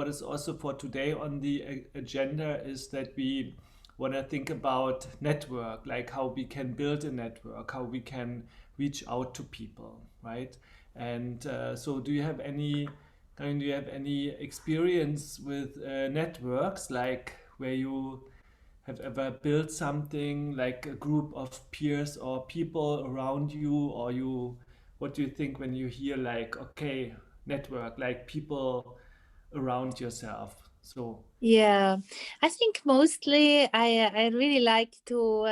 what is also for today on the agenda is that we want to think about network, like how we can build a network, how we can reach out to people, right? And so, do you have any experience with networks, like where you have ever built something like a group of peers or people around you, or you, what do you think when you hear like, okay, network, like people around yourself? So, Yeah, I think mostly I really like to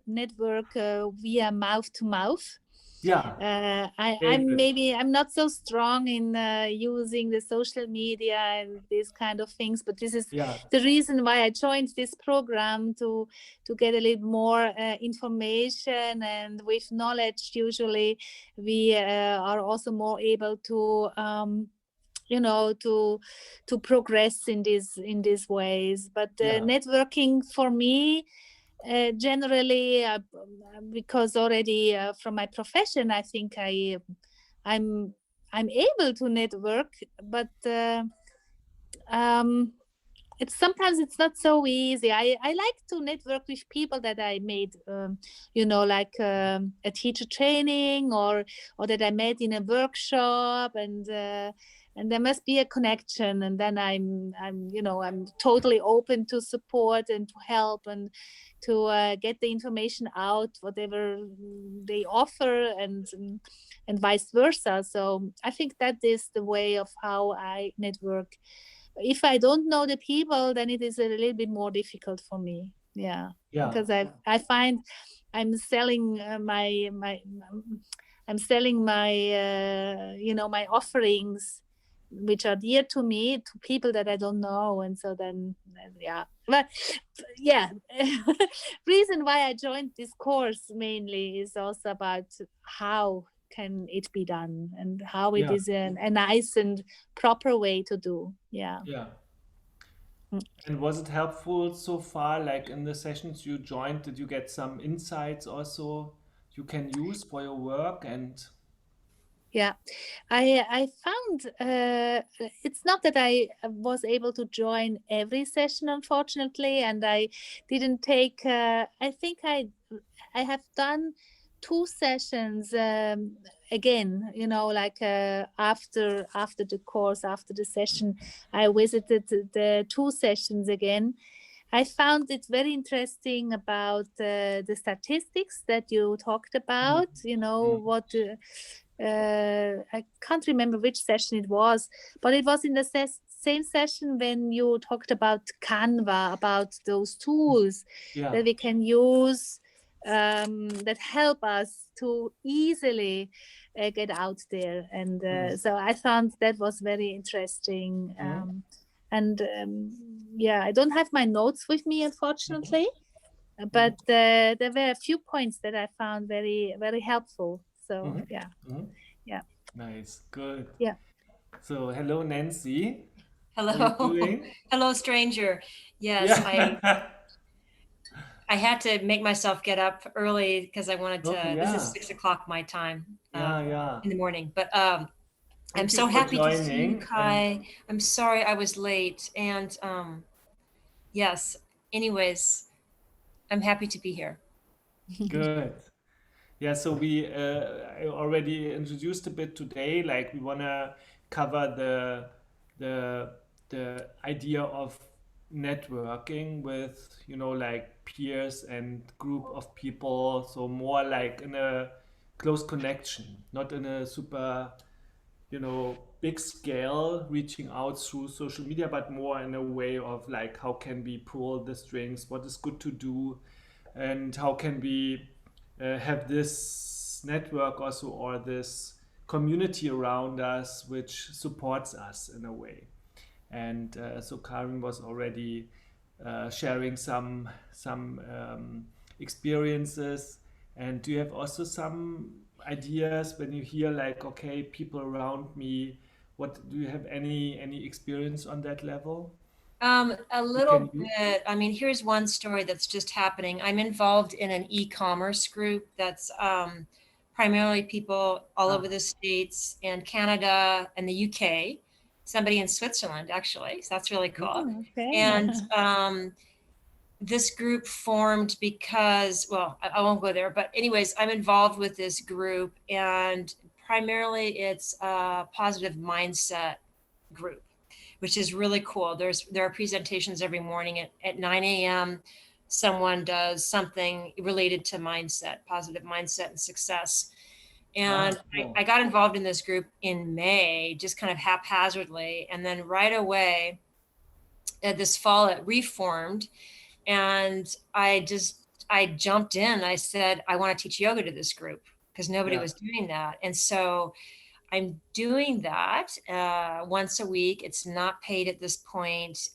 network via mouth to mouth. yeah, I'm favorite. maybe I'm not so strong in using the social media and these kind of things, but this is Yeah, the reason why I joined this program to get a little more information, and with knowledge usually we are also more able to to progress in these ways. But yeah, networking for me generally because already from my profession I think i'm I'm able to network, but um it's sometimes it's not so easy. I like to network with people that I made like a teacher training, or that I met in a workshop, and there must be a connection, and then I'm totally open to support and to help and to get the information out whatever they offer, and vice versa. So I think that is the way of how I network. If I don't know the people, then it is a little bit more difficult for me. Yeah, yeah, because I find I'm selling I'm selling my offerings, which are dear to me, to people that I don't know, and so then yeah, but yeah, reason why I joined this course mainly is also about how can it be done and how it yeah, is a nice and proper way to do. Yeah. yeah. Mm. And was it helpful so far? Like in the sessions you joined, did you get some insights also you can use for your work? And Yeah, I found it's not that I was able to join every session, unfortunately, and I didn't take. I think I have done two sessions again. Like after the course, after the session, I visited the two sessions again. I found it very interesting about the statistics that you talked mm, about. mm, What I can't remember which session it was, but it was in the same session when you talked about Canva, about those tools yeah, that we can use that help us to easily get out there. And mm, so I found that was very interesting. mm, And yeah, I don't have my notes with me, mm, unfortunately, mm, but there were a few points that I found very, very helpful. So mm, yeah, mm. yeah, Nice, good. yeah. So, hello, Nancy. How are you Hello. doing? Hello, stranger. Yes, Yeah. I had to make myself get up early because I wanted Oh, to. This is yeah. 6 o'clock my time Yeah, yeah. in the morning. But I'm Thank you so for happy to see you, joining. And Kai. I'm sorry I was late. And yes, anyways, I'm happy to be here. good. Yeah, so I already introduced a bit today. Like we wanna cover the the idea of networking with, like peers and group of people. So more like in a close connection, not in a super, big scale reaching out through social media, but more in a way of like how can we pull the strings, what is good to do, and how can we have this network also, or this community around us which supports us in a way. And so Karin was already sharing some experiences. And do you have also some ideas when you hear like, okay, people around me? What do you have any experience on that level A you can little use? bit. I mean, here's one story that's just happening. I'm involved in an e-commerce group that's primarily people all over Ah, the States and Canada and the UK. somebody in Switzerland, actually. So that's really cool. Oh, okay. And this group formed because, well, I won't go there, but anyways, I'm involved with this group, and primarily it's a positive mindset group, which is really cool. There are presentations every morning at 9 a.m. Someone does something related to mindset, positive mindset and success. And Cool. I got involved in this group in May, just kind of haphazardly. And then right away, this fall, it reformed. And I jumped in. I said, I want to teach yoga to this group because nobody Yeah. was doing that. And so I'm doing that once a week. It's not paid at this point,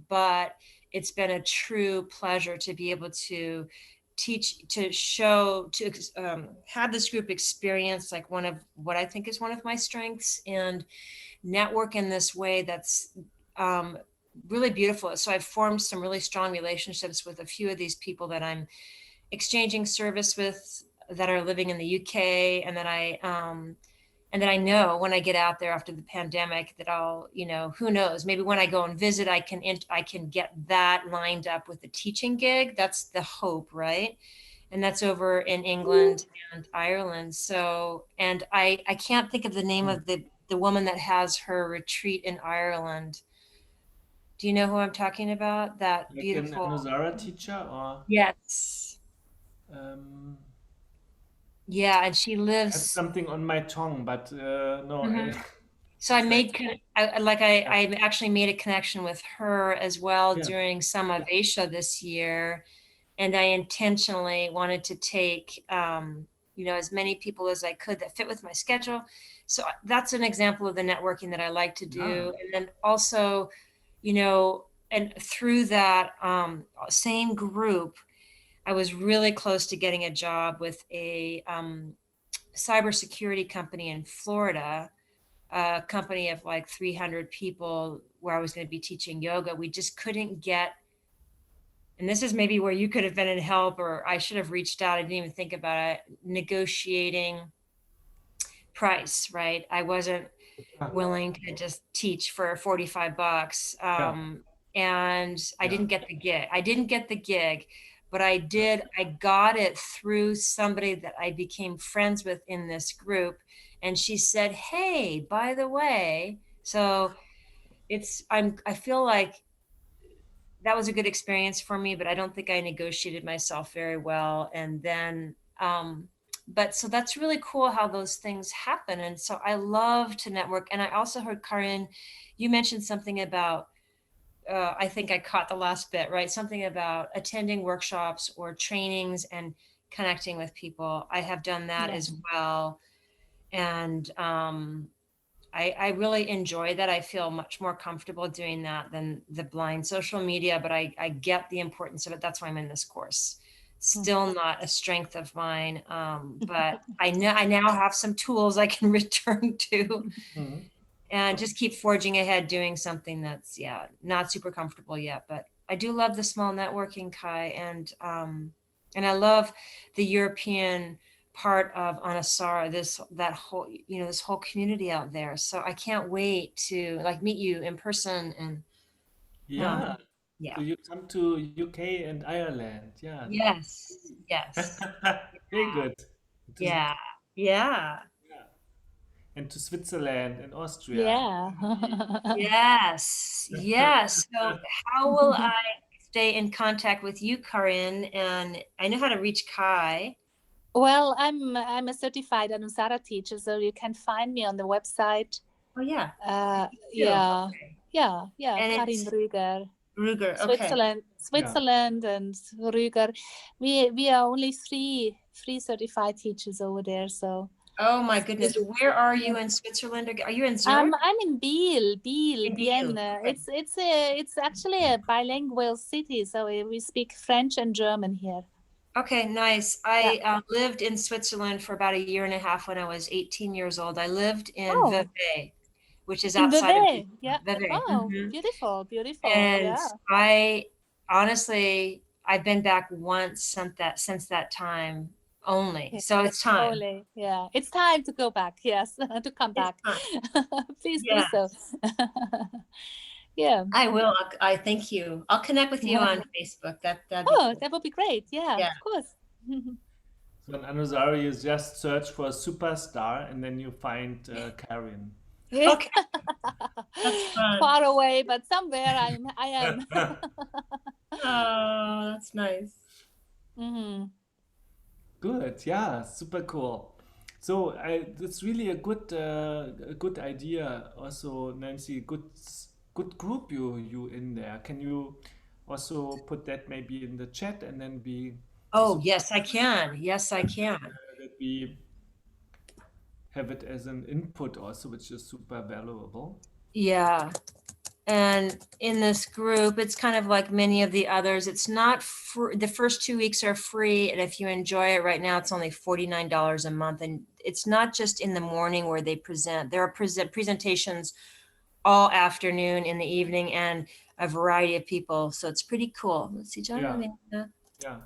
but it's been a true pleasure to be able to teach, to show, to have this group experience like one of what I think is one of my strengths, and network in this way that's um, really beautiful. So I've formed some really strong relationships with a few of these people that I'm exchanging service with, that are living in the UK, and then I know when I get out there after the pandemic that I'll, who knows, maybe when I go and visit, I can get that lined up with the teaching gig. That's the hope, right? And that's over in England and Ireland. So, and I can't think of the name of the woman that has her retreat in Ireland. Do you know who I'm talking about? That Like an beautiful. Anusara teacher, or Yes. um, Yeah, and she I have lives. something on my tongue, but no, Mhm. So I it's like made, I actually made a connection with her as well yeah, during some of Asia this year. And I intentionally wanted to take, as many people as I could that fit with my schedule. So that's an example of the networking that I like to yeah, do. And then also, and through that same group, I was really close to getting a job with a cybersecurity company in Florida, a company of like 300 people, where I was going to be teaching yoga. We just couldn't get, and this is maybe where you could have been in help, or I should have reached out. I didn't even think about it. Negotiating price, right? I wasn't ah, willing to just teach for 45 bucks. yeah, And I yeah, didn't get the gig. I didn't get the gig, but I yeah. did. I got it through somebody that I became friends with in this group. And she said, "Hey, by the way," so I feel like that was a good experience for me, but I don't think I negotiated myself very well. And then, but so that's really cool how those things happen. And so I love to network. And I also heard, Karin, you mentioned something about, I think I caught the last bit, right? Something about attending workshops or trainings and connecting with people. I have done that Yeah. as well. And I really enjoy that. I feel much more comfortable doing that than the blind social media, but I get the importance of it. That's why I'm in this course. Still not a strength of mine, but I now have some tools I can return to, Mhm. and just keep forging ahead doing something that's, yeah, not super comfortable yet. But I do love the small networking, Kai, and I love the European part of Anasara, this whole community out there. So I can't wait to like meet you in person, and Yeah. um yeah. So you come to UK and Ireland, yeah. Yes. Yes. Very good. To, Yeah. Yeah. yeah. And to Switzerland and Austria. Yeah. Yes. Yes. So how will I stay in contact with you, Karin? And I know how to reach Kai. Well, I'm a certified Anusara teacher, so you can find me on the website. Oh yeah. You. Yeah, Okay. yeah, And Karin it's Rüger, Ruger. Okay. Switzerland, Yeah. Switzerland, and Rüger. We are only three certified teachers over there. So Oh my goodness. Where are yeah. you in Switzerland? Are you in Zurich? I'm in Biel, In Biel. Bienne. Okay. It's actually a bilingual city, so we speak French and German here. Okay, nice. Yeah. I lived in Switzerland for about a year and a half when I was 18 years old. I lived in Oh, Vevey, which is in outside of Vevey. Yeah. Vevey. Oh, beautiful, beautiful. And Yeah. I honestly, I've been back once since that time. only. Yeah. So it's time. Only, yeah. It's time to go back. Yes, to come It's back. time. Please do Yeah, so. Yeah. I will. I thank you. I'll connect with you on Facebook. That'd be Oh, cool. that would be great. Yeah, Yeah. of course. So in Anusari, you just search for superstar and then you find Karen. Yeah. Okay, that's fun. Far away, but somewhere I am. Oh, that's nice. Hmm. Good, yeah, super cool. So that's really a good idea. Also, Nancy, good group you in there. Can you also put that maybe in the chat and then we Oh, also yes, I can. Yes, I can. that we have it as an input also, which is super valuable. Yeah. And in this group, it's kind of like many of the others. It's not free. The first 2 weeks are free. And if you enjoy it right now, it's only $49 a month. And it's not just in the morning where they present. There are presentations all afternoon, in the evening, and a variety of people. So it's pretty cool. Let's see, John. Yeah, Amanda. yeah,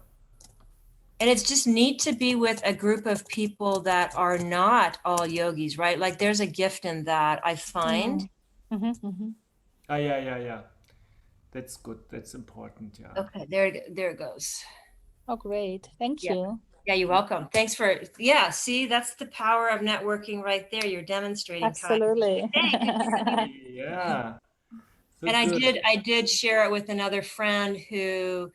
And it's just neat to be with a group of people that are not all yogis, right? Like there's a gift in that, I find. yeah. That's good. That's important. Yeah. Okay, there it goes. Oh, great. Thank Yeah. you. Yeah, you're welcome. Thanks for, yeah, see, that's the power of networking right there. You're demonstrating, Kai. Absolutely. Hey, good to see you. Yeah. So And good. I did share it with another friend who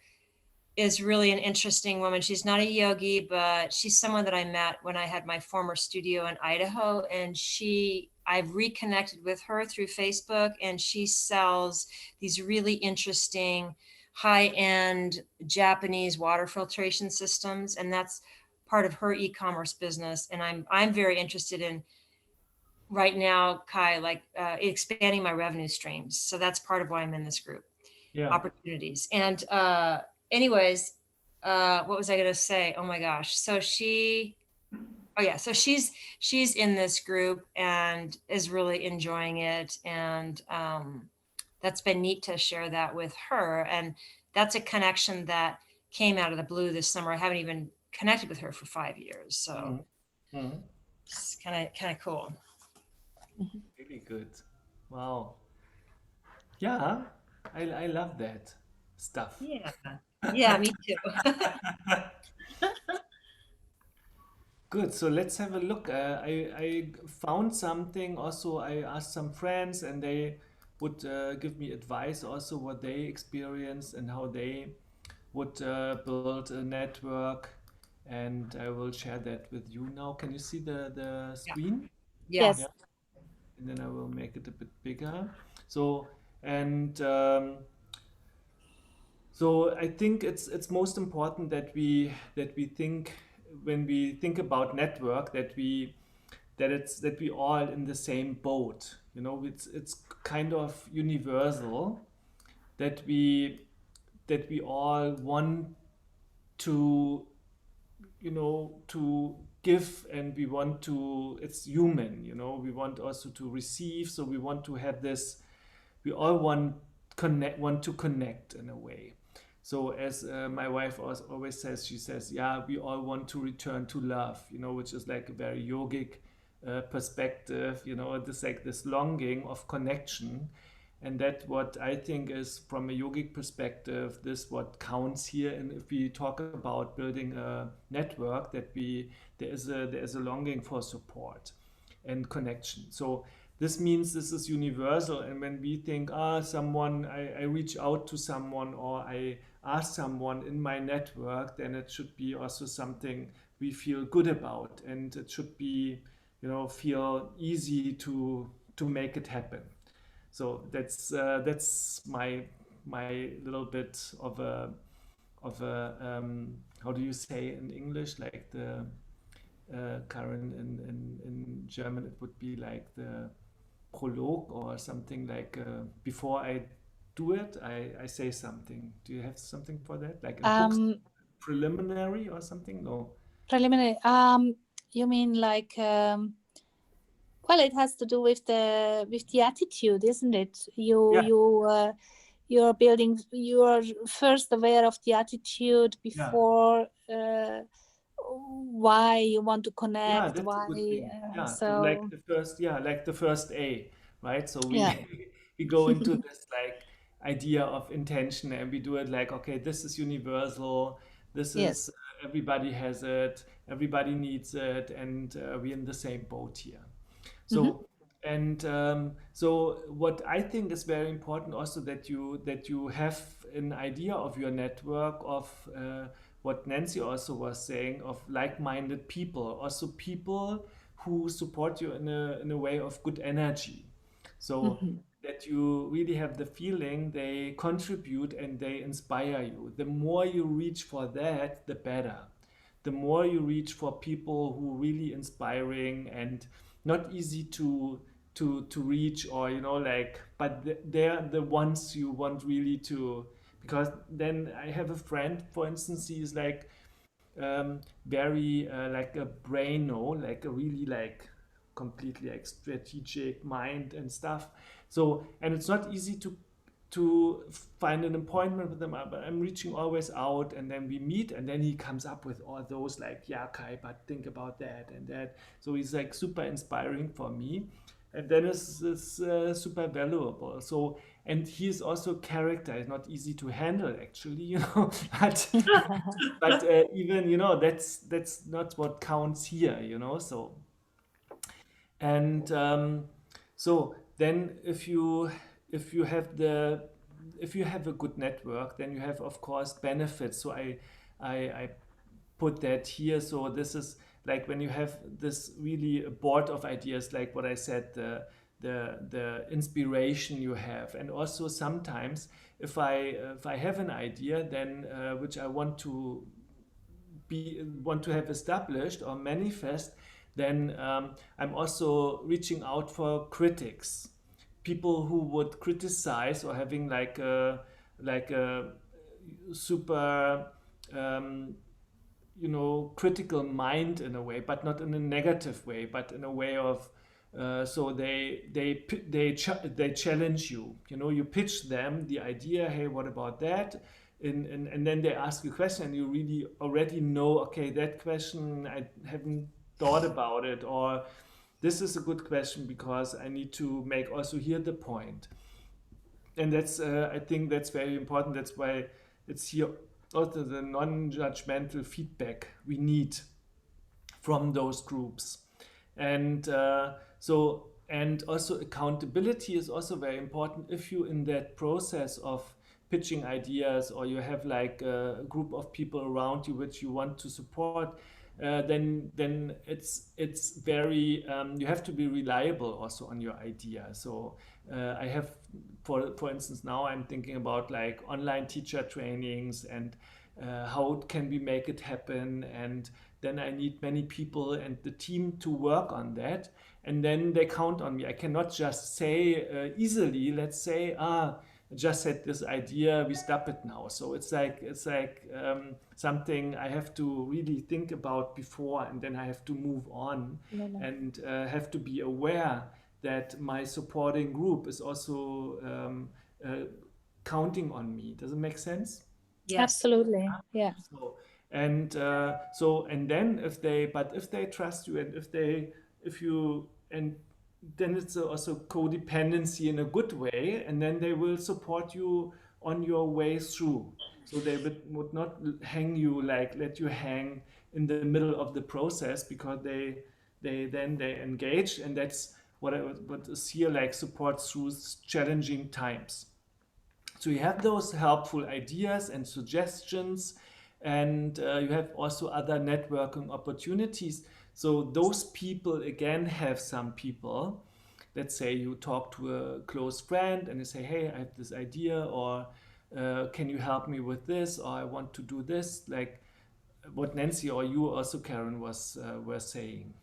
is really an interesting woman. She's not a yogi, but she's someone that I met when I had my former studio in Idaho. And I've reconnected with her through Facebook, and she sells these really interesting high-end Japanese water filtration systems. And that's part of her e-commerce business. And I'm very interested in right now, Kai, like expanding my revenue streams. So that's part of why I'm in this group. Yeah. Opportunities. And anyways, what was I gonna say? Oh my gosh. So she's in this group and is really enjoying it. And that's been neat to share that with her. And that's a connection that came out of the blue this summer. I haven't even connected with her for 5 years. So Mhm. it's kind of cool. Really good. Wow. Yeah, I love that stuff. Yeah. Yeah, me too. Good. So let's have a look. I found something. Also, I asked some friends, and they would give me advice also what they experienced and how they would build a network. And I will share that with you now. Can you see the Yeah. screen? Yeah. Yes. Yeah. And then I will make it a bit bigger. So and so I think it's most important that we think when we think about network that we all in the same boat. You know, it's kind of universal that we all want to, you know, to give, and we want to, it's human, you know, we want also to receive. So we want to have this, we all want to connect in a way. So as my wife always says, she says, yeah, we all want to return to love, you know, which is like a very yogic perspective, you know, this like this longing of connection. And that what I think is from a yogic perspective, this what counts here. And if we talk about building a network, that there is a longing for support and connection. So this means this is universal. And when we think, I reach out to someone or I ask someone in my network, then it should be also something we feel good about, and it should be, you know, feel easy to make it happen. So that's my little bit of a how do you say in English, like the Karen in German it would be like the prologue or something, like before I do it I say something. Do you have something for that, like in books, preliminary or something? No. Preliminary. You mean like well, it has to do with the attitude, isn't it? Yeah. You're building. You're first aware of the attitude Yeah. before why you want to Yeah, connect, that's a why. good thing. Yeah, to like So the first, yeah, like the first A, right? So we yeah. we go into this like idea of intention and we do it like, okay, this is universal. This is Yes. everybody has it, everybody needs it, and we're in the same boat here. Hmm. So and so what I think is very important also that you have an idea of your network of what Nancy also was saying of like-minded people, also people who support you in a way of good energy. So Hmm. that you really have the feeling they contribute and they inspire you. The more you reach for that, the better. The more you reach for people who really inspiring and not easy to reach, or you know like, but they're the ones you want really to, because then I have a friend, for instance, he is like very like a braino, like a really like completely like strategic mind and stuff. So and it's not easy to find an appointment with them, but I'm reaching always out, and then we meet, and then he comes up with all those like, yeah, Kai, but think about that and that. So he's like super inspiring for me, and then it's super valuable. So and he's also character is not easy to handle actually, you know, but even you know that's not what counts here, you know. So and so then if you have the if you have a good network, then you have of course benefits. So I put that here. So this is like when you have this really a board of ideas, like what I said, the inspiration you have, and also sometimes if I have an idea, then which I want to have established or manifest, then I'm also reaching out for critics, people who would criticize or having like a super um, you know critical mind in a way, but not in a negative way, but in a way of so they challenge you. You know, you pitch them the idea. Hey, what about that? And then they ask you a question, and you really already know. Okay, that question I haven't thought about it, or this is a good question because I need to make also here the point. And that's I think that's very important. That's why it's here also the non-judgmental feedback we need from those groups. And so and also accountability is also very important. If you in that process of pitching ideas, or you have like a group of people around you which you want to support, then it's very you have to be reliable also on your idea. So I have for instance now I'm thinking about like online teacher trainings, and how can we make it happen, and then I need many people and the team to work on that, and then they count on me. I cannot just say easily, let's say, I just had this idea, we stop it now. So it's like something I have to really think about before, and then I have to move on, and have to be aware that my supporting group is also uh, counting on me. Does it make sense? Yes. Absolutely. Yeah. So and so and then if they but if they trust you, and if you and then it's also codependency in a good way, and then they will support you on your way through. So they would not hang you, like let you hang in the middle of the process, because they engage, and that's what is here like support through challenging times. So you have those helpful ideas and suggestions, and you have also other networking opportunities. So those people again have some people. Let's say you talk to a close friend and you say, "Hey, I have this idea," or "Can you help me with this?" or "I want to do this," like what Nancy or you also, Karen, was were saying.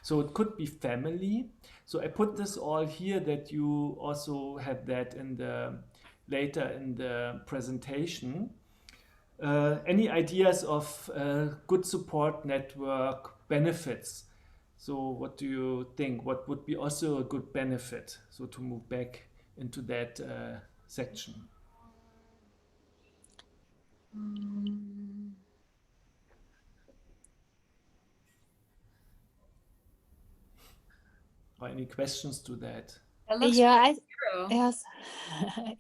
So it could be family. So I put this all here that you also have that in the later in the presentation. Any ideas of good support network benefits? So what do you think? What would be also a good benefit? So to move back into that section. Mm, or any questions to that? It looks Yeah, pretty I true. yes,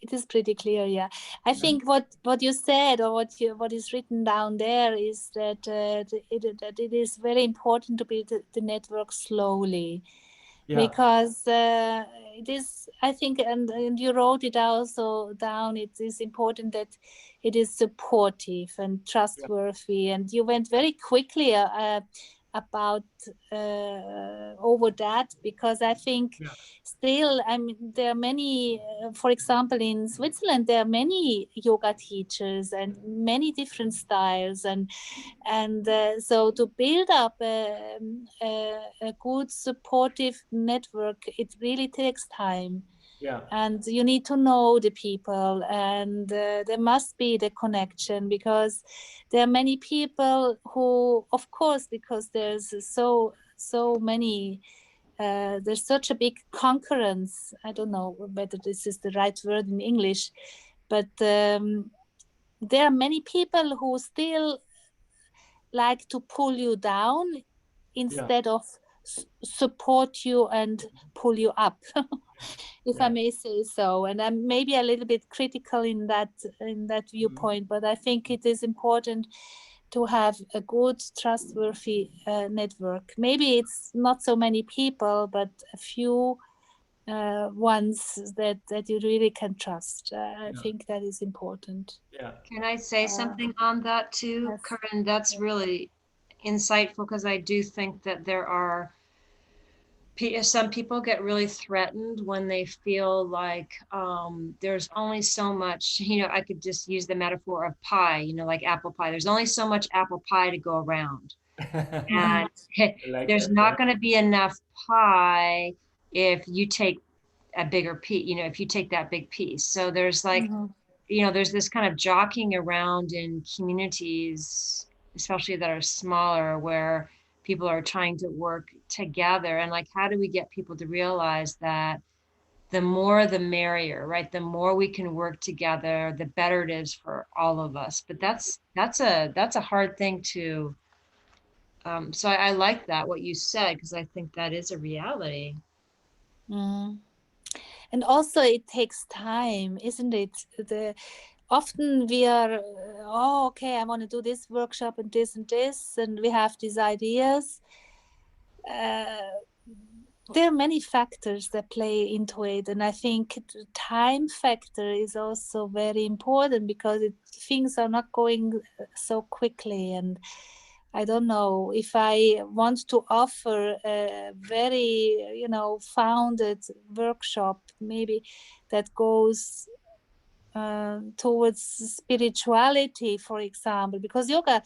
it is pretty clear. Yeah, I Yeah. think what you said or what is written down there is that that it is very important to build the network slowly, Yeah. because it is, I think, and you wrote it also down, it is important that it is supportive and Yeah. trustworthy, and you went very quickly about over that, because I think Yeah. still, I mean, there are many, for example, in Switzerland there are many yoga teachers and many different styles, and so to build up a good supportive network, it really takes time, Yeah. and you need to know the people, and there must be the connection, because there are many people who, of course, because there's so many, there's such a big concurrence. I don't know whether this is the right word in English, but there are many people who still like to pull you down Yeah. instead of support you and pull you up, if I Yeah. may say so. And I'm maybe a little bit critical in that Mhm. viewpoint, but I think it is important to have a good, trustworthy network. Maybe it's not so many people, but a few ones that you really can trust. I Yeah. think that is important. Yeah. Can I say Uh, something on that too, yes. Corinne? That's really insightful because I do think that there are some people get really threatened when they feel like there's only so much, I could just use the metaphor of pie, like apple pie. There's only so much apple pie to go around. Mhm. And I like there's that. Yeah. not going to be enough pie if you take a bigger piece, if you take that big piece. So there's like, Mhm. there's this kind of jockeying around in communities, especially that are smaller, where people are trying to work together. And like, how do we get people to realize that the more the merrier, right? The more we can work together, the better it is for all of us. But that's a hard thing to. So I like that what you said, because I think that is a reality. Mm. And also it takes time, isn't it? The often we are, oh, okay, I want to do this workshop and this, and we have these ideas. Uh, there are many factors that play into it, and I think the time factor is also very important, because things are not going so quickly. And I don't know if I want to offer a very, founded workshop, maybe that goes towards spirituality, for example, because yoga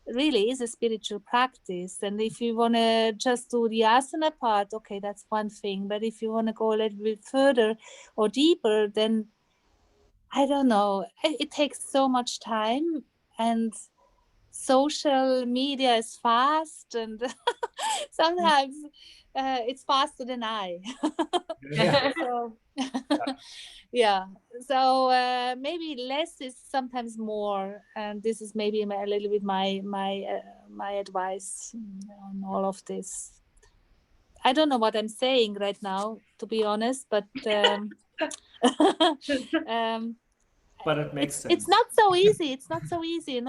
really is a spiritual practice. And if you want to just do the asana part, okay, that's one thing. But if you want to go a little bit further or deeper, then I don't know. It takes so much time, and social media is fast, and sometimes it's faster than I. Yeah. So yeah, so maybe less is sometimes more, and this is maybe a little bit my advice on all of this. I don't know what I'm saying right now, to be honest, but um, But it makes it's sense. not so easy. It's not so easy,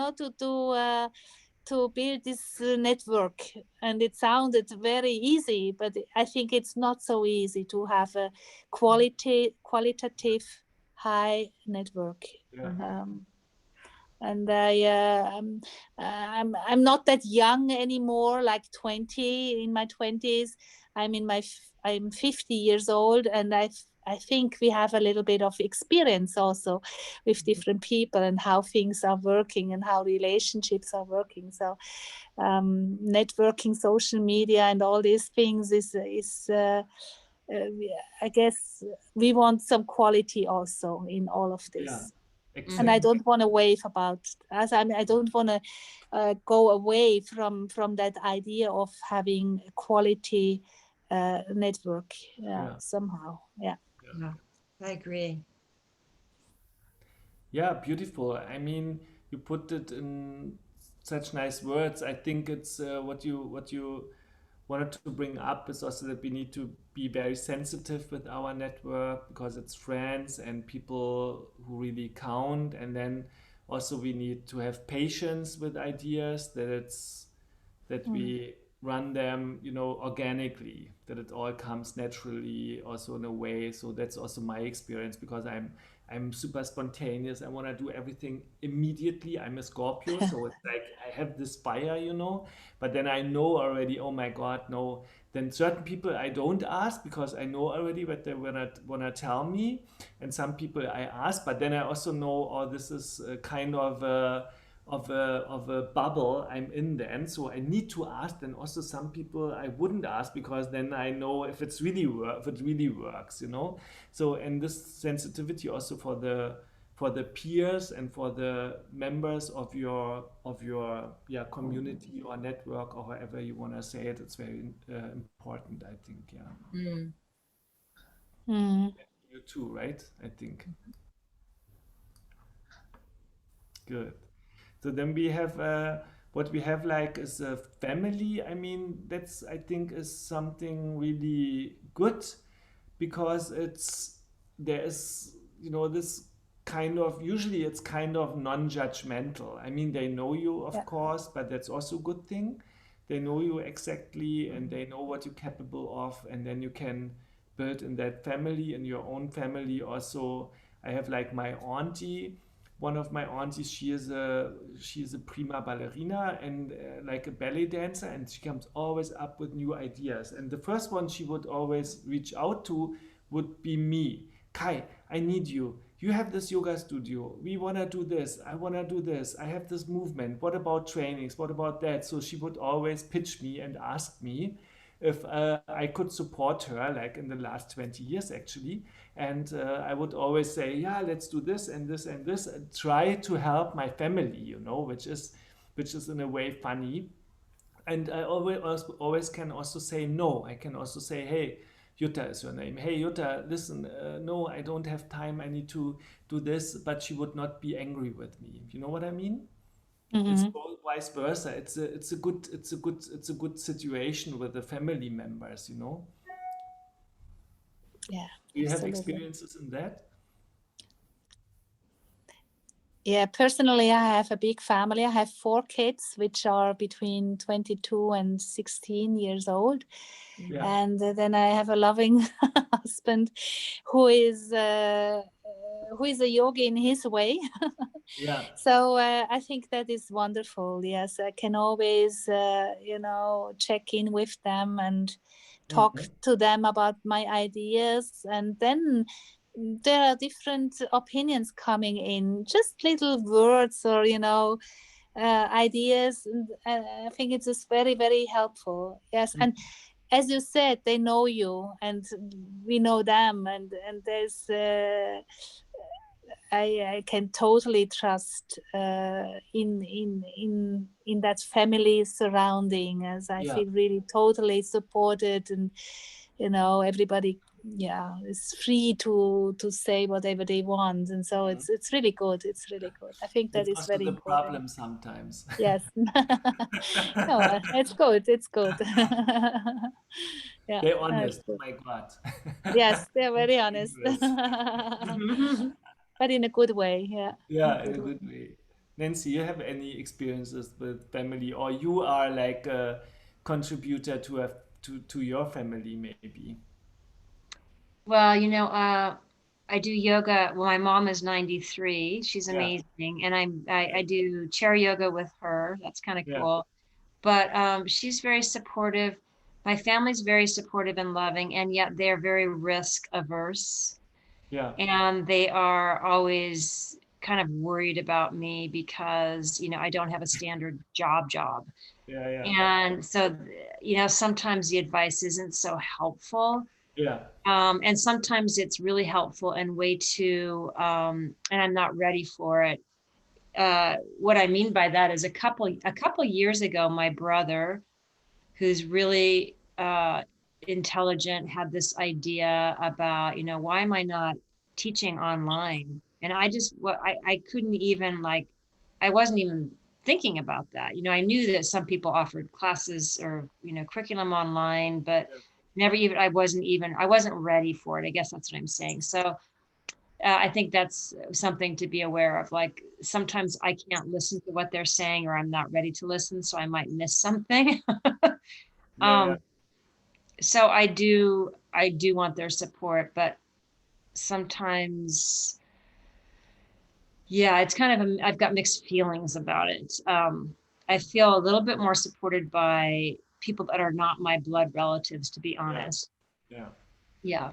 to build this network. And it sounded very easy, but I think it's not so easy to have a qualitative high network. Yeah. um, and I'm not that young anymore, like 20, in my 20s. I'm 50 years old, and I think we have a little bit of experience also with different people and how things are working and how relationships are working. So networking, social media, and all these things is I guess we want some quality also in all of Yeah. this. And I Exactly. don't want to wave about, as I don't want to go away from that idea of having a quality network. Yeah, Yeah. somehow. Yeah. Yeah, I agree. Yeah, beautiful. I mean, you put it in such nice words. I think it's what you wanted to bring up is also that we need to be very sensitive with our network because it's friends and people who really count. And then also we need to have patience with ideas, that we run them, organically, that it all comes naturally, also in a way. So that's also my experience, because I'm super spontaneous. I want to do everything immediately. I'm a Scorpio, so it's like I have this fire, but then I know already, oh my God, no. Then certain people I don't ask because I know already what they wanna tell me, and some people I ask, but then I also know, oh, this is a kind of a bubble I'm in then. So I need to ask. Then also some people I wouldn't ask, because then I know if if it really works, So, and this sensitivity also for the peers and for the members of your community or network, or however you want to say it, it's very important, I think. Yeah, Mm. Mm. you too, right? I think. Good. So then we have what we have like is a family. I mean, that's, I think, is something really good, because there is, this kind of, usually it's kind of non-judgmental. I mean, they know you, of Yeah. course, but that's also a good thing. They know you exactly, and they know what you're capable of, and then you can build in that family, in your own family also. I have like my auntie, one of my aunties, she is a prima ballerina, and like a ballet dancer, and she comes always up with new ideas. And the first one she would always reach out to would be me. Kai, I need you. You have this yoga studio. We want to do this. I want to do this. I have this movement. What about trainings? What about that? So she would always pitch me and ask me if I could support her, like in the last 20 years actually. And I would always say, yeah, let's do this and this and this, and try to help my family, which is in a way funny. And I always can also say no. I can also say, hey, Jutta is your name. Hey, Jutta, listen, no, I don't have time. I need to do this, but she would not be angry with me. You know what I mean? It's Hmm. both vice versa. It's a good situation with the family members. Yeah, Do you have absolutely. experiences in that? Yeah, personally, I have a big family. I have 4 kids, which are between 22 and 16 years old. Yeah, And then I have a loving husband who is a yogi in his way. yeah. So I think that is wonderful. Yes, I can always, check in with them and talk Mhm. to them about my ideas. And then there are different opinions coming in, just little words or, ideas. And I think it's just very, very helpful. Yes. And as you said, they know you and we know them. And there's, I can totally trust in that family surrounding, as I Yeah. feel really totally supported, and everybody, yeah, is free to say whatever they want, and so Mhm. it's really good. It's really good. I think that That's is also very the important. problem sometimes. Yes. No, it's good. It's good. Yeah, They're it's honest. Oh good. my God. Yes, they're very It's honest. dangerous. But in a good way. Yeah, in a Yeah, in good a way. good way. Nancy, you have any experiences with family, or you are like a contributor to your family, maybe? Well, I do yoga. Well, my mom is 93. She's Yeah, amazing. And I do chair yoga with her. That's kind of yeah, cool. But she's very supportive. My family's very supportive and loving, and yet they're very risk averse. yeah, And they are always kind of worried about me because, I don't have a standard job. yeah, yeah, And so, sometimes the advice isn't so helpful. yeah, And sometimes it's really helpful and way too, and I'm not ready for it. What I mean by that is a couple years ago, my brother, who's really intelligent, had this idea about, why am I not teaching online? And I couldn't even I wasn't even thinking about that. I knew that some people offered classes or, curriculum online, but I wasn't ready for it. I guess that's what I'm saying. So I think that's something to be aware of. Like sometimes I can't listen to what they're saying, or I'm not ready to listen, so I might miss something. Yeah, yeah, So I do want their support, but sometimes, yeah, it's kind of I've got mixed feelings about it. I feel a little bit more supported by people that are not my blood relatives, to be yeah, honest. yeah. Yeah.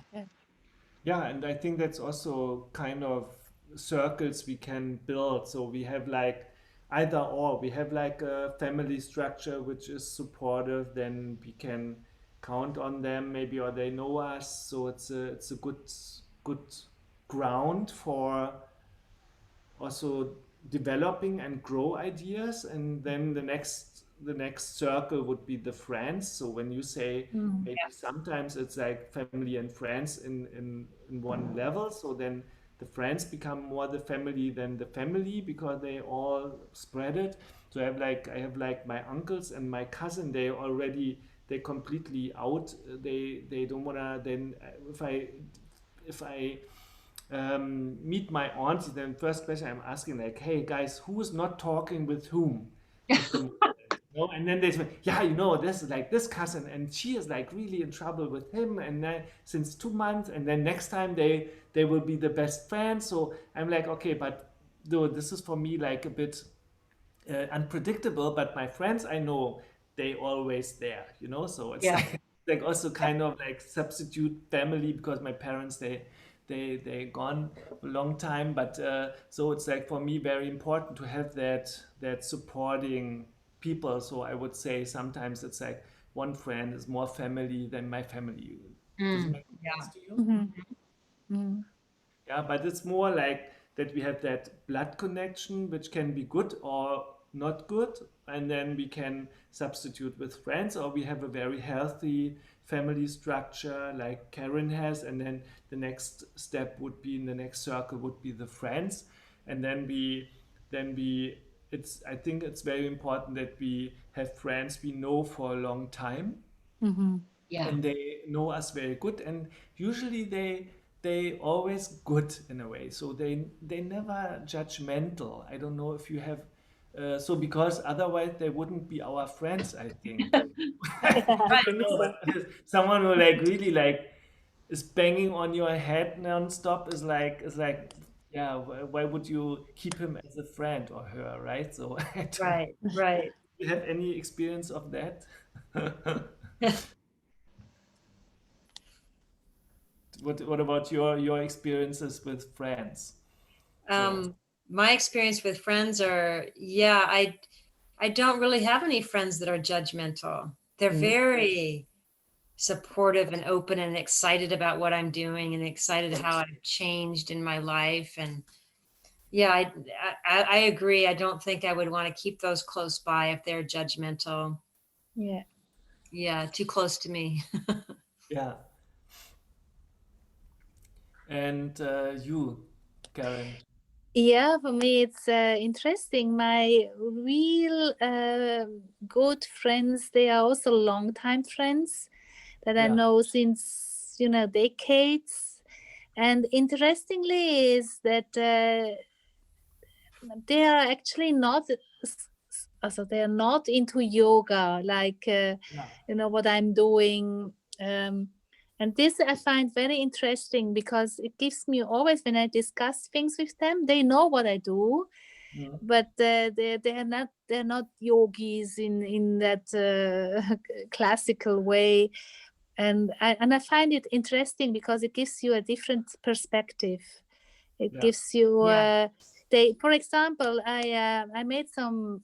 Yeah, and I think that's also kind of circles we can build. So we have like either or. We have like a family structure which is supportive, then we can count on them maybe, or they know us. So it's a good ground for also developing and grow ideas. And then the next circle would be the friends. So when you say Mm. maybe sometimes it's like family and friends in one level, so then the friends become more the family than the family because they all spread it. So I have like my uncles and my cousin, they completely out. They don't wanna then if I meet my auntie, then first question I'm asking like, "Hey guys, who is not talking with whom at the moment?" And then they say, "Yeah, this is like this cousin, and she is like really in trouble with him, and then since 2 months, and then next time they will be the best friends." So I'm like, okay, but though this is for me like a bit unpredictable, but my friends I know they always there, so it's Yeah. like also kind of like substitute family because my parents they gone a long time, but so it's like for me very important to have that supporting people. So I would say sometimes it's like one friend is more family than my family. Does it make sense Yeah. to you? Mhm. Mm. Yeah, but it's more like that we have that blood connection, which can be good or not good, and then we can substitute with friends, or we have a very healthy family structure like Karen has, and then the next step would be in the next circle would be the friends, and then we I think it's very important that we have friends we know for a long time Mhm. Yeah. and they know us very good, and usually they always good in a way, so they never judgmental. I don't know if you have so because otherwise they wouldn't be our friends, I think. I Yeah, I don't think know, so. but someone who like really like is banging on your head non-stop is like yeah, why would you keep him as a friend or her, right? So I don't know. Right. Right. Do you have any experience of that? What about your experiences with friends? So Um, my experience with friends are, yeah, I don't really have any friends that are judgmental. They're Mhm. very supportive and open and excited about what I'm doing and excited how I've changed in my life. And yeah, I agree. I don't think I would want to keep those close by if they're judgmental. Yeah. Yeah, too close to me. yeah, and you, Karen. Yeah, for me it's interesting. My real good friends, they are also long-time friends that I Yeah, know since, decades. And interestingly is that they are actually not, also they are not into yoga, like, yeah, what I'm doing. And this I find very interesting because it gives me always, when I discuss things with them, they know what I do, mhm, but they're not yogis in that classical way. And I find it interesting because it gives you a different perspective. It yeah, gives you Yeah. they, for example, I made some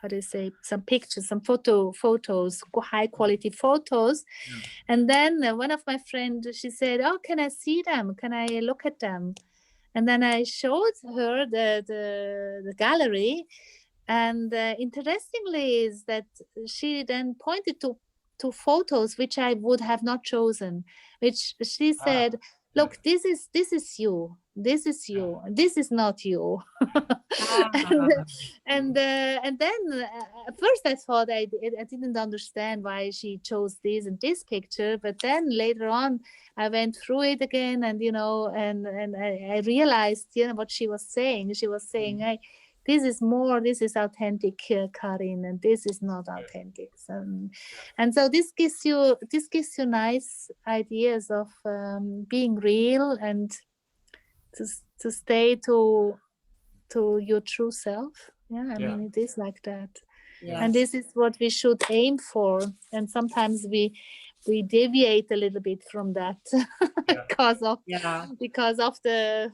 how do you say, some pictures, some photos, high quality photos. yeah. And then one of my friends, she said, "Oh, can I see them? Can I look at them?" And then I showed her the gallery. And interestingly is that she then pointed to photos which I would have not chosen, which she Ah, said, look, this is you, this is you, this is not you. and Ah, and then at first I thought I didn't understand why she chose this and this picture, but then later on I went through it again, and and I realized what she was saying. She was saying, hey, this is authentic, Karin, and this is not authentic. And so this gives you nice ideas of being real, and to stay to your true self. I Yeah. mean, it is like that. And yes. this is what we should aim for. And sometimes we deviate a little bit from that Yeah. Yeah. because of uh,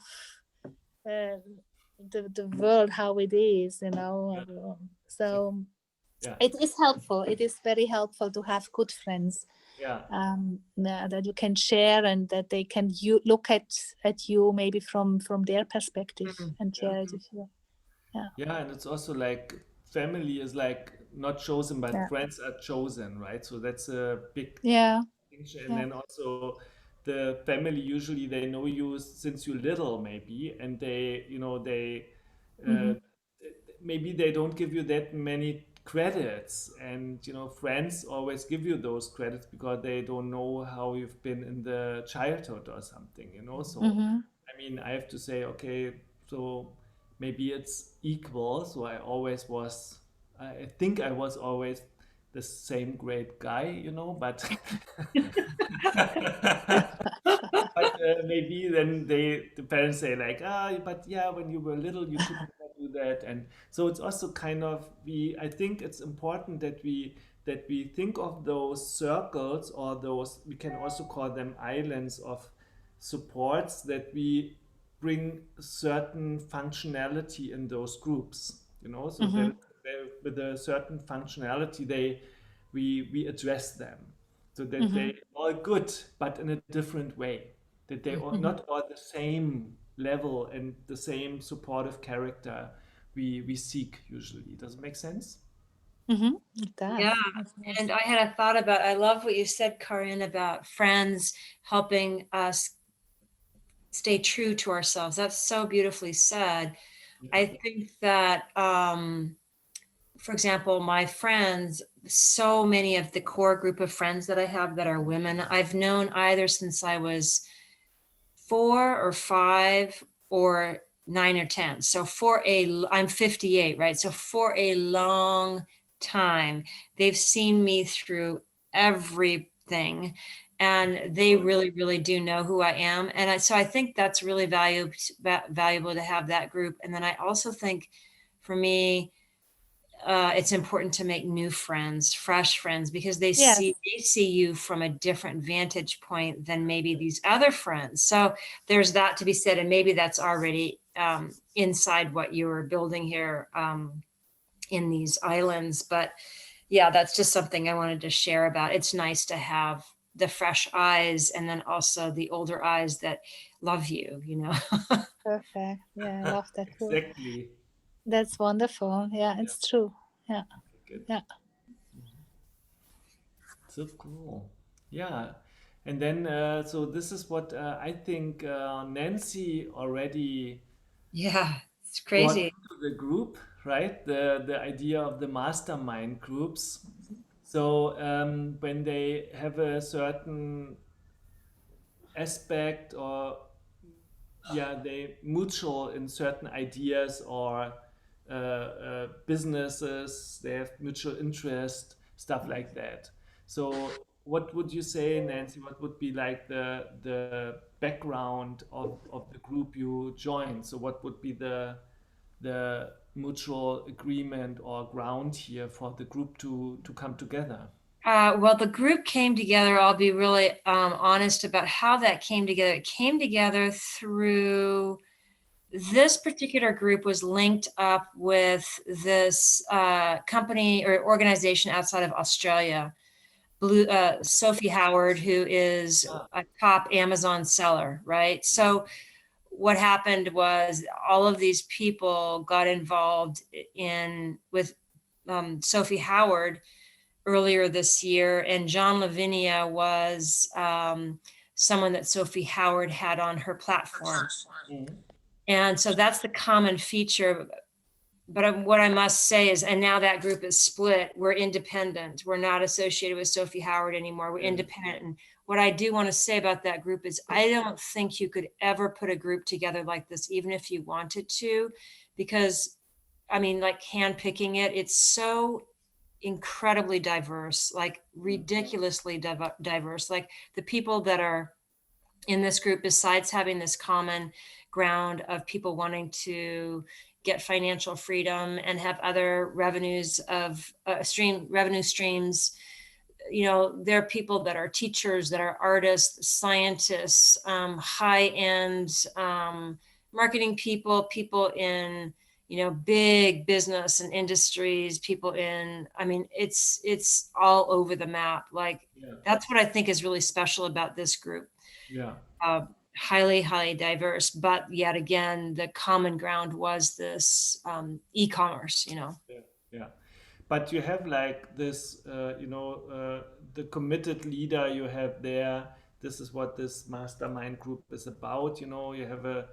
the world how it is, Yeah. so Yeah. it is helpful. It is very helpful to have good friends, Yeah. that you can share, and that they can look at you maybe from their perspective, Mm. and share it with you. Yeah, and it's also like family is like not chosen, but Yeah. friends are chosen, right? So that's a big Yeah. distinction. And Yeah. then also the family usually they know you since you're little, maybe, and they, uh, Mm-hmm. maybe they don't give you that many credits, and friends always give you those credits because they don't know how you've been in the childhood or something. So Mm-hmm. I mean, I have to say, okay, so maybe it's equal. So I think I was always the same great guy, but but maybe then the parents say like, but yeah, when you were little, you could never do that. And so it's also kind of I think it's important that we think of those circles, or those, we can also call them islands of supports, that we bring certain functionality in those groups, so Mm-hmm. that with a certain functionality we address them, so that Mm-hmm. they are good but in a different way, that they are Mm-hmm. not all the same level and the same supportive character we seek usually. Does it make sense? Mm-hmm. It Yeah. does. It And does. I had a thought about, I love what you said, Karin, about friends helping us stay true to ourselves. That's so beautifully said. Yeah. I think that, for example, my friends, so many of the core group of friends that I have that are women, I've known either since I was 4 or 5 or 9 or 10. So I'm 58, right? So for a long time, they've seen me through everything, and they really, really do know who I am. And so I think that's really valuable to have that group. And then I also think for me, it's important to make new friends, fresh friends, because they Yes. see you from a different vantage point than maybe these other friends. So there's that to be said, and maybe that's already inside what you were building here in these islands. But yeah, that's just something I wanted to share about. It's nice to have the fresh eyes, and then also the older eyes that love you. Perfect. Yeah, I love that too. Exactly. That's wonderful. Yeah, Yeah. it's true. Yeah. Good. Yeah. So cool. Yeah. And then, so this is what I think Nancy already Yeah, it's brought crazy. into the group, right? The idea of the mastermind groups. So when they have a certain aspect, or yeah, they mutual in certain ideas, or businesses, they have mutual interest, stuff like that. So what would you say, Nancy, what would be like the background of the group you joined? So what would be the mutual agreement or ground here for the group to come together? Well, the group came together. I'll be really honest about how that came together. It came together through this particular group was linked up with this company or organization outside of Australia, Sophie Howard, who is Ah, a top Amazon seller, right? So what happened was all of these people got involved with Sophie Howard earlier this year, and John Lavinia was someone that Sophie Howard had on her platform. Mhm. And so that's the common feature. But what I must say is, and now that group is split, we're independent. We're not associated with Sophie Howard anymore. We're Yeah. independent. And what I do want to say about that group is I don't think you could ever put a group together like this, even if you wanted to, because I mean, like handpicking it, it's so incredibly diverse, like ridiculously diverse. Like the people that are in this group, besides having this common ground of people wanting to get financial freedom and have other revenues of revenue streams, you know, there are people that are teachers, that are artists, scientists, high end marketing people, people in, you know, big business and industries, people in, I mean, it's all over the map. Like Yeah. that's what I think is really special about this group. Yeah. uh, highly diverse, but yet again, the common ground was this e-commerce, you know. Yeah. Yeah. But you have like this, the committed leader you have there. This is what this mastermind group is about. You have a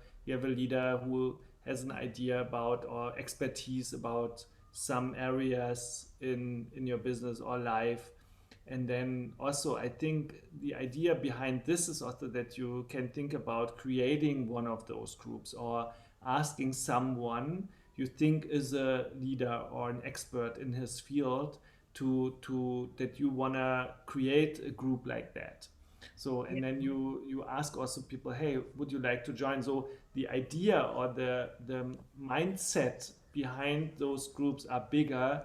leader who has an idea about or expertise about some areas in your business or life. And then also, I think the idea behind this is also that you can think about creating one of those groups or asking someone you think is a leader or an expert in his field to that you want to create a group like that. So and then you ask also people, hey, would you like to join? So the idea or the mindset behind those groups are bigger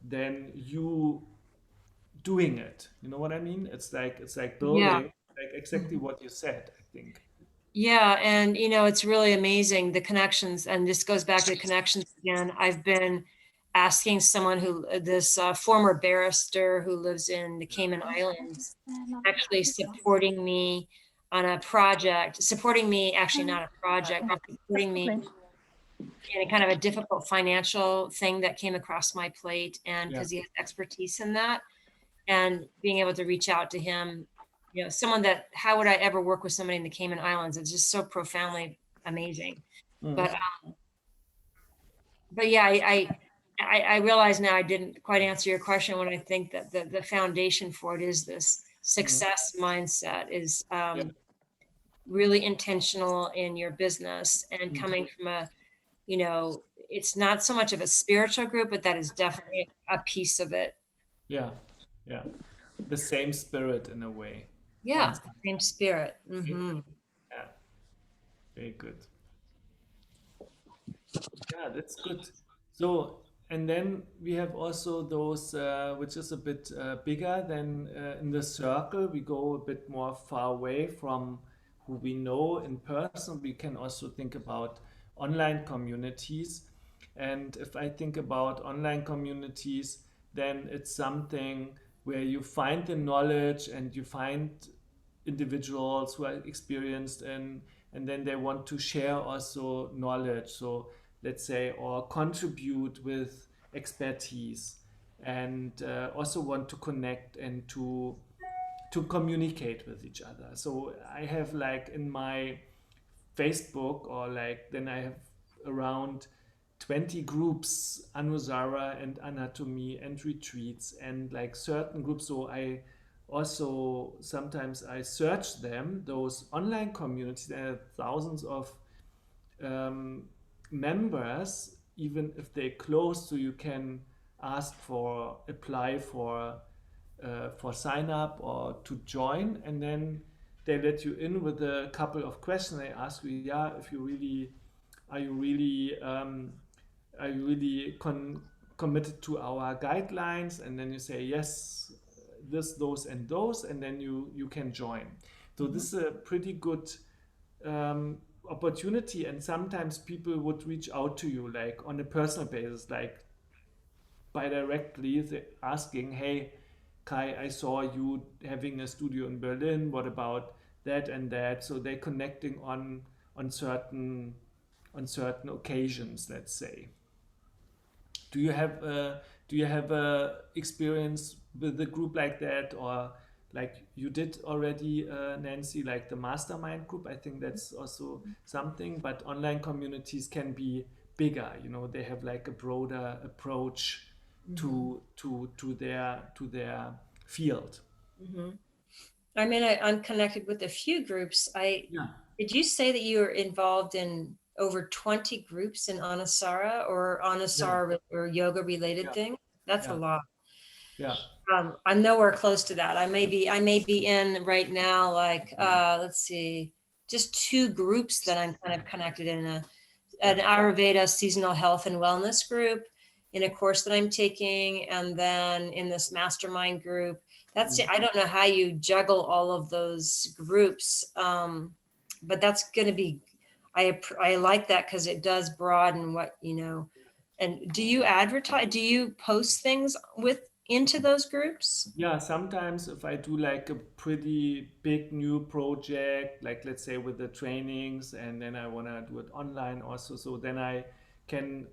than you doing it. You know what I mean? It's like Yeah. building, like exactly what you said, I think. Yeah, and you know, it's really amazing the connections, and this goes back to the connections again. I've been asking someone who, this former barrister who lives in the Cayman Islands, actually supporting me on a project, supporting me, actually not a project, but supporting me in a kind of a difficult financial thing that came across my plate, and Yeah. because he has expertise in that, and being able to reach out to him, you know, someone that, how would I ever work with somebody in the Cayman Islands? It's just so profoundly amazing. But Mhm. yeah, I realize now I didn't quite answer your question when I think that the foundation for it is this Mhm. success mindset is Yeah. really intentional in your business and Mhm. coming from a, you know, it's not so much of a spiritual group, but that is definitely a piece of it. Yeah. Yeah. The same spirit in a way. Yeah, Sounds same spirit. okay. Hmm. Yeah. Very good. Yeah, that's good. So, and then we have also those, which is a bit bigger than in the circle. We go a bit more far away from who we know in person. We can also think about online communities. And if I think about online communities, then it's something where you find the knowledge and you find individuals who are experienced in, and then they want to share also knowledge. So let's say, or contribute with expertise, and also want to connect and to communicate with each other. So I have like in my Facebook, or like then I have around 20 groups, Anusara and Anatomy and retreats and like certain groups. So I also sometimes I search them, those online communities, and thousands of um, members, even if they close, so you can ask for, apply for sign up or to join, and then they let you in with a couple of questions. They ask you, yeah, if you really are you really are you really committed to our guidelines, and then you say yes, this, those, and those, and then you can join. So this is a pretty good um, opportunity, and sometimes people would reach out to you like on a personal basis, like by directly asking, hey Kai, I saw you having a studio in Berlin, what about that and that? So they're connecting on certain on certain occasions, let's say. Do you have a experience with a group like that, or like you did already, Nancy, like the mastermind group. I think that's also something, but online communities can be bigger. You know, they have like a broader approach Mhm. to their field. Mhm. I mean, I'm connected with a few groups. Yeah, Did you say that you were involved in over 20 groups in Anusara or yeah, Anusara or yoga related yeah, things? That's a yeah, lot. yeah. I'm nowhere close to that. I may be in right now, like, let's see, just two groups that I'm kind of connected in, an Yeah. Ayurveda seasonal health and wellness group in a course that I'm taking, and then in this mastermind group. Mm. I don't know how you juggle all of those groups, but that's going to be. I like that because it does broaden what you know. And do you advertise? Do you post things with into those groups? Yeah, sometimes if I do like a pretty big new project, like let's say with the trainings, and then I want to do it online also, so then I can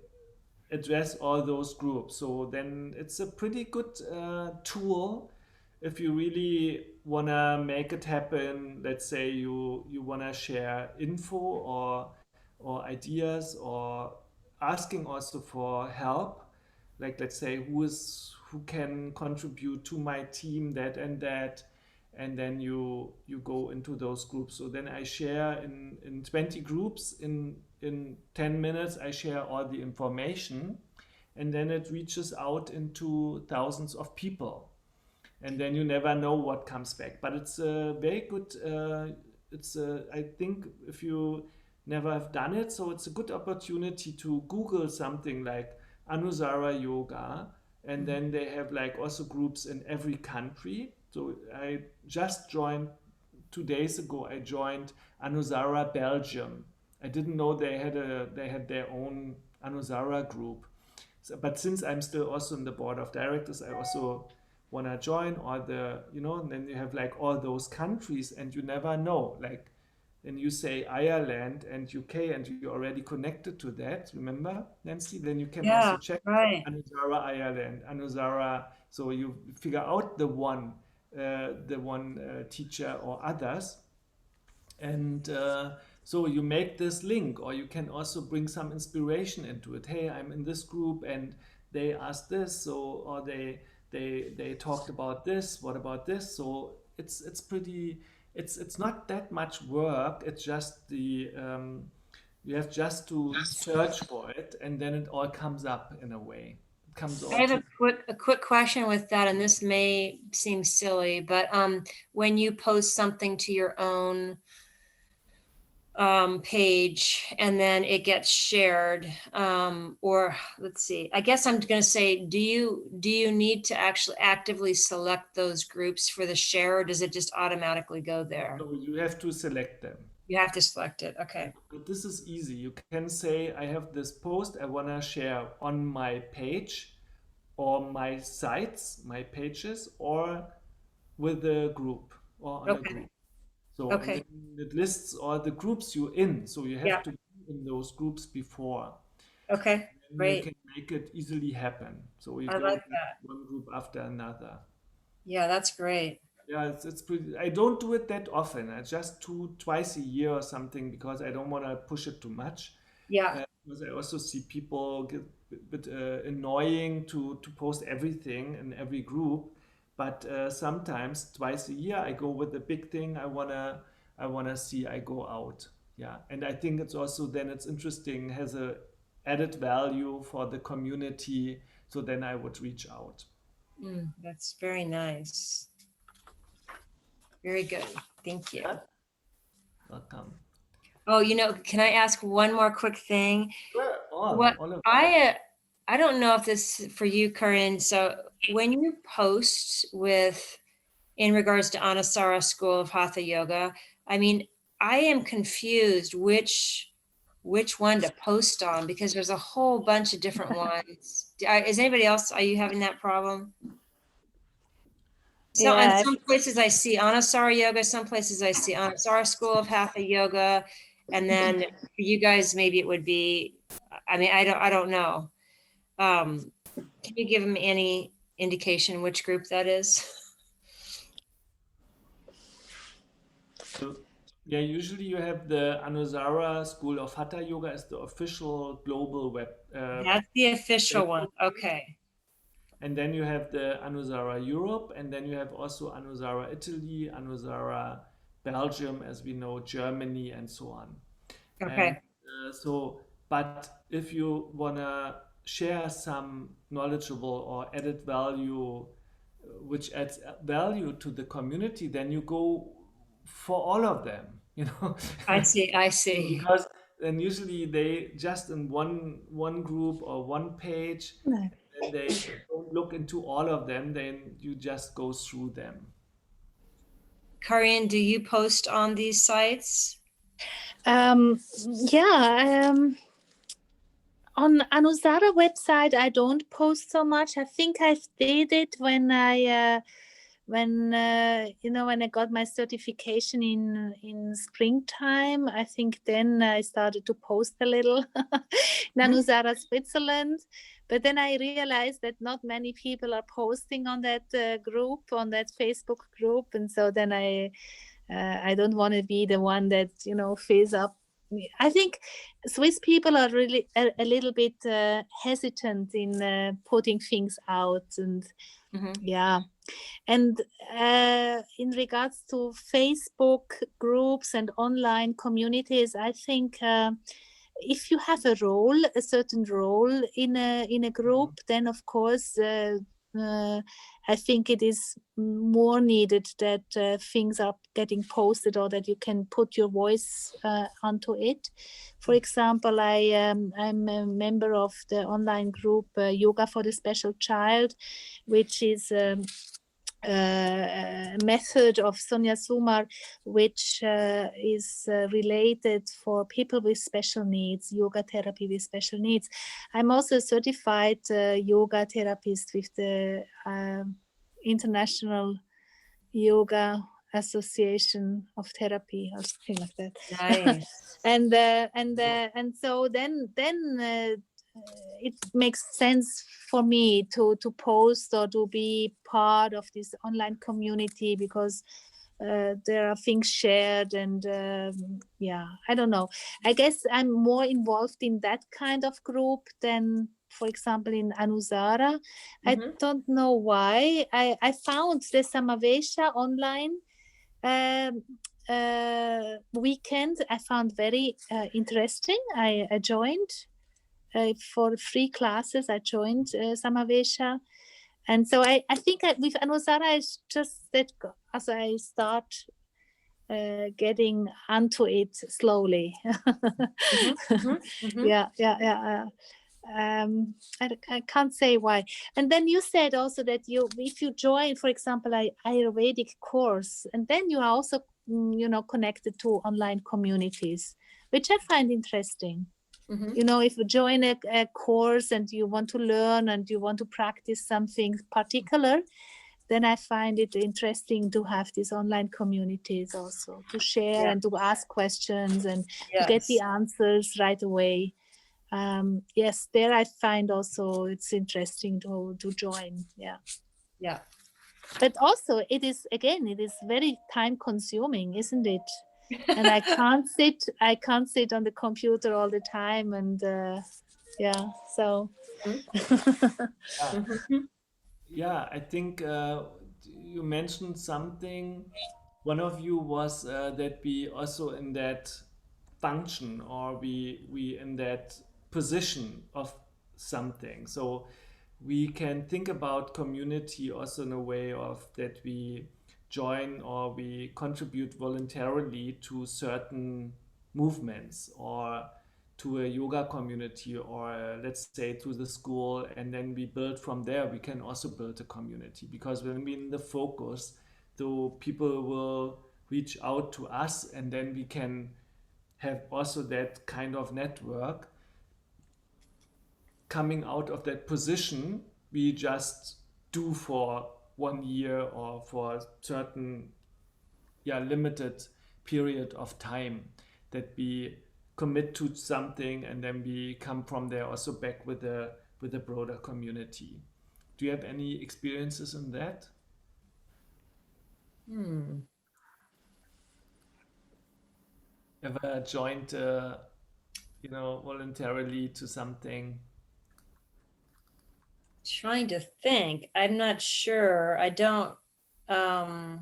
address all those groups. So then it's a pretty good tool if you really wanna make it happen. Let's say you wanna share info or ideas or asking also for help. Like let's say who can contribute to my team that and that, and then you go into those groups. So then I share in 20 groups in 10 minutes. I share all the information, and then it reaches out into thousands of people, and then you never know what comes back. But it's a very good. I think if you never have done it, so it's a good opportunity to Google something like Anusara Yoga, and Mhm. then they have like also groups in every country. So I just joined 2 days ago. I joined Anusara Belgium. I didn't know they had their own Anusara group. So, but since I'm still also in the board of directors, I also want to join all the, and then you have like all those countries, and you never know. Like, and you say Ireland and UK, and you're already connected to that, remember, Nancy? Then you can also Yeah, check right. Anusara Ireland, Anusara. So you figure out the one teacher or others, and so you make this link, or you can also bring some inspiration into it. Hey, I'm in this group and they asked this, so or they talked about this. What about this? So it's pretty. It's not that much work. It's just the you have just to search for it, and then it all comes up in a way. It comes I all have to. a quick question with that, and this may seem silly, but when you post something to your own page and then it gets shared, or let's see, I guess I'm going to say, do you need to actually actively select those groups for the share, or does it just automatically go there? So you have to select them. You have to select it. Okay. But this is easy. You can say, I have this post I want to share on my page or my sites, my pages, or with a group or on a Okay. group. So, and Okay. then it lists all the groups you're in. So you Yeah. have to be in those groups before. Okay. And you Great. can make it easily happen. So you I go like that. one group after another. Yeah, that's great. Yeah, it's pretty. I don't do it that often. I just do twice a year or something because I don't want to push it too much. Yeah. Because I also see people get a bit annoying to post everything in every group. But sometimes twice a year I go with the big thing I wanna see. I go out. Yeah, and I think it's also then it's interesting, has a added value for the community. So then I would reach out. That's very nice. Very good. Thank you. Yeah, welcome. Oh, can I ask one more quick thing? Sure, What all of I don't know if this is for you, Corinne. So when you post in regards to Anusara School of Hatha Yoga, I mean, I am confused which one to post on because there's a whole bunch of different ones. Is anybody else? Are you having that problem? So in Yeah, some places I see Anusara Yoga, some places I see Anusara School of Hatha Yoga, and then for you guys, maybe it would be. I mean, I don't know. Can you give them any indication which group that is? Yeah, usually you have the Anusara School of Hatha Yoga as the official global That's the official one. Facebook page. Okay. And then you have the Anusara Europe, and then you have also Anusara Italy, Anusara Belgium, as we know, Germany, and so on. And Okay. but if you wanna share some knowledgeable or added value, which adds value to the community, then you go for all of them, you know. I see. I see. Because then usually they just in one group or one page, No. and they don't look into all of them, then you just go through them. Karian, do you post on these sites? Yeah, on Anusara website, I don't post so much. I think I did it when when I got my certification in springtime. I think then I started to post a little in Anusara, Switzerland. But then I realized that not many people are posting on that group, on that Facebook group, and so then I don't want to be the one that fills up. I think Swiss people are really a little bit hesitant in putting things out, and yeah. And in regards to Facebook groups and online communities, I think if you have a certain role in a group, then of course I think it is more needed that things are getting posted or that you can put your voice onto it. For example, I'm a member of the online group Yoga for the Special Child, which is method of Sonia Sumar, which is related for people with special needs, yoga therapy with special needs. I'm also a certified yoga therapist with the International Yoga Association of Therapy or something like that. Nice. and so then it makes sense for me to post or to be part of this online community because there are things shared and I don't know. I guess I'm more involved in that kind of group than, for example, in Anusara. I don't know why. I found the Samavesha online weekend. I found very interesting. I joined for free classes. I joined Samavesha. And so I think with Anusara, it's just that as I start getting onto it slowly. Yeah. I can't say why. And then you said also that if you join, for example, an Ayurvedic course, and then you are also, connected to online communities, which I find interesting. If you join a course and you want to learn and you want to practice something particular, then I find it interesting to have these online communities also to share and to ask questions and to get the answers right away. Yes, there I find also it's interesting to join. Yeah. But also it is very time consuming, isn't it? And I can't sit on the computer all the time, and so Yeah, I think you mentioned something. One of you was that we also in that function, or we in that position of something. So we can think about community also in a way of that we join or we contribute voluntarily to certain movements or to a yoga community, or let's say to the school, and then we build from there. We can also build a community, because when we're in the focus, the people will reach out to us, and then we can have also that kind of network coming out of that position we just do for 1 year or for a certain limited period of time, that we commit to something and then we come from there also back with a broader community. Do you have any experiences in that? ever joined, voluntarily to something? Trying to think. I'm not sure. I don't. Um,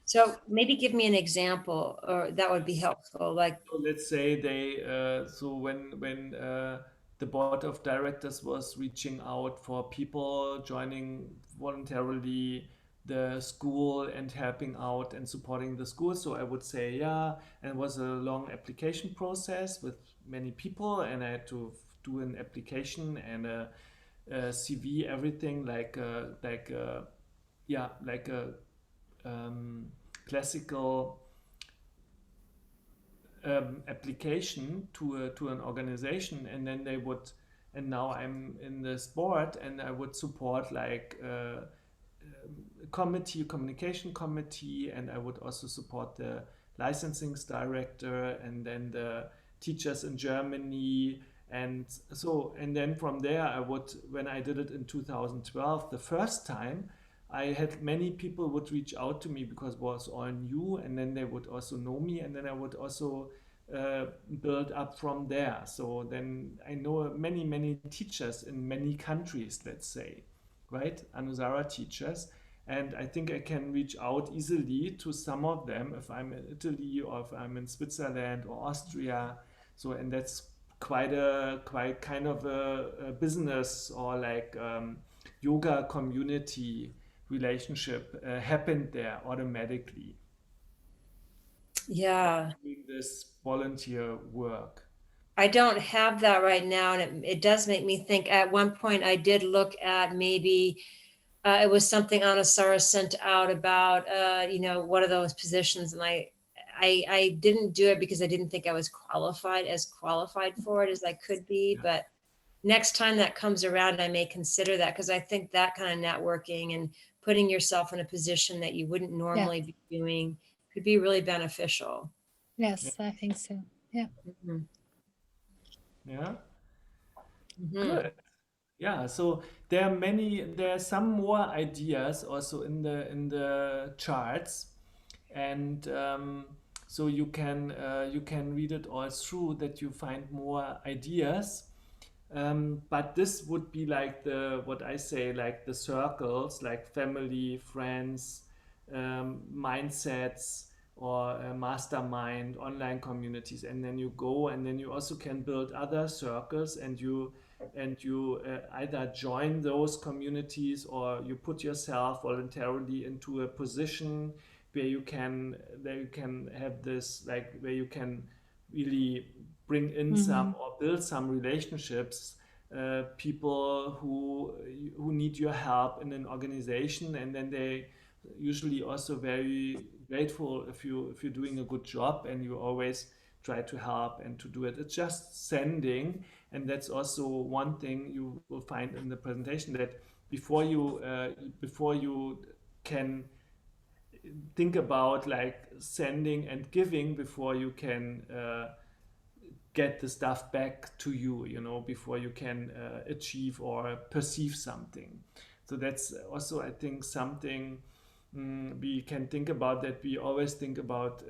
so maybe give me an example, or that would be helpful. Like, So let's say so when the board of directors was reaching out for people joining voluntarily the school and helping out and supporting the school. So I would say, yeah, and it was a long application process with many people, and I had to do an application and a CV, everything like a um, classical application to an organization, and then they would, and now I'm in this board, and I would support like committee, communication committee, and I would also support the licensing director and then the teachers in Germany. And so, and then from there, I would, when I did it in 2012, the first time, I had many people would reach out to me because it was all new, and then they would also know me, and then I would also build up from there. So then I know many, many teachers in many countries, let's say, right? Anusara teachers. And I think I can reach out easily to some of them if I'm in Italy or if I'm in Switzerland or Austria. So, and that's quite kind of a business or like yoga community relationship happened there automatically yeah, doing this volunteer work. I don't have that right now, and it does make me think. At one point, I did look at maybe it was something Anasara sent out about one of those positions, and I didn't do it because I didn't think I was qualified for it as I could be. Yeah. But next time that comes around, I may consider that, because I think that kind of networking and putting yourself in a position that you wouldn't Yeah. normally be doing could be really beneficial. Yeah. Yes, I think so. Yeah. Mhm. Yeah. Mhm. Good. Yeah, so there are some more ideas also in the charts, and so you can read it all through that you find more ideas. But this would be like the what I say, like the circles, like family, friends, mindsets, or mastermind, online communities, and then you go, and then you also can build other circles, and you either join those communities or you put yourself voluntarily into a position where you can have this, like where you can really bring in some Mm-hmm. or build some relationships, people who need your help in an organization, and then they usually also very grateful if you're doing a good job, and you always try to help and to do it. It's just sending, and that's also one thing you will find in the presentation, that before you can think about like sending and giving, before you can get the stuff back to you, before you can achieve or perceive something. So that's also, I think, something we can think about, that we always think about,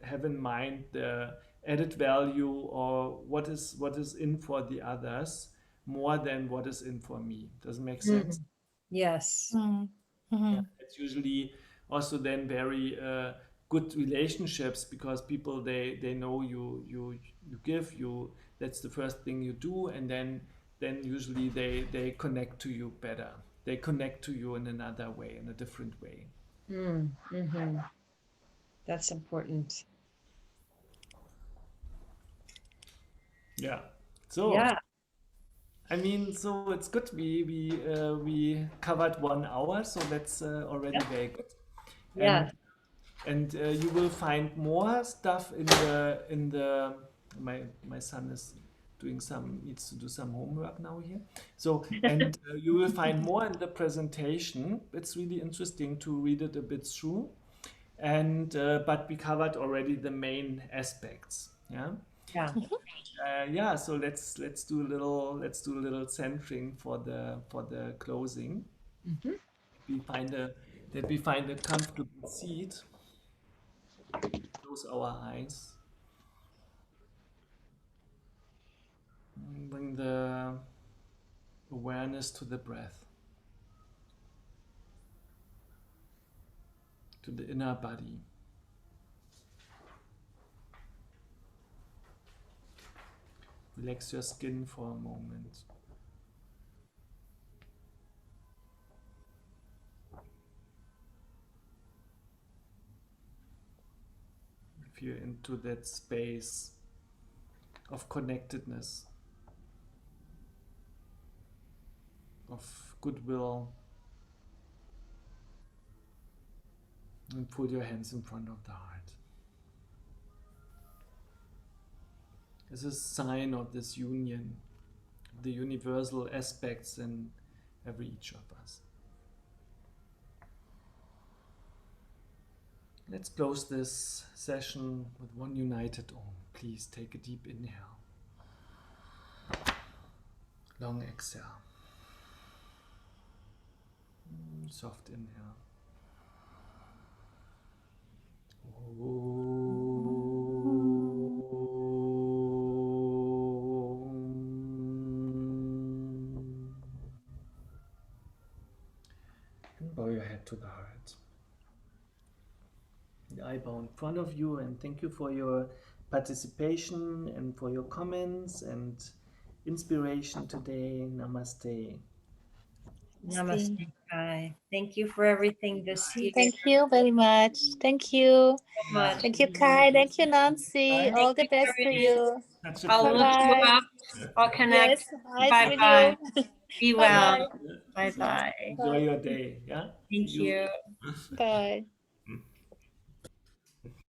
have in mind the added value, or what is in for the others more than what is in for me. Does it make sense? Mhm. Yes. Yeah, Mm-hmm. it's usually also then very good relationships, because people, they know you give you, that's the first thing you do, and then usually they connect to you better. They connect to you in another way, in a different way. Mm-hmm. That's important. Yeah. So Yeah. I mean, so it's good. We covered 1 hour, so that's already Yep. very good. Yeah. And you will find more stuff in the my son is doing some needs to do some homework now here. So, and you will find more in the presentation. It's really interesting to read it a bit through, and but we covered already the main aspects. Yeah. Yeah. Yeah, so let's do a little centering for the closing. Mhm. We find a that we find a comfortable seat. Close our eyes. And bring the awareness to the breath, to the inner body. Relax your skin for a moment. If you're into that space of connectedness, of goodwill, and put your hands in front of the heart. As a sign of this union, the universal aspects in every each of us. Let's close this session with one united Om. Please take a deep inhale. Long exhale. Soft inhale. And bow your head to the heart. I bow in front of you, and thank you for your participation and for your comments and inspiration today. Namaste. Namaste, Kai. Thank you for everything this year. Thank you very much. Thank you. So much. Thank you, Kai. Thank you, Nancy. Bye. All the you, best to Corinne. you. Such a I'll pleasure. look you Bye-bye. up. I'll connect. Yes, eyes Bye with bye. you. Be well. Bye-bye. Bye bye. Enjoy your day. Yeah. Thank you. Bye.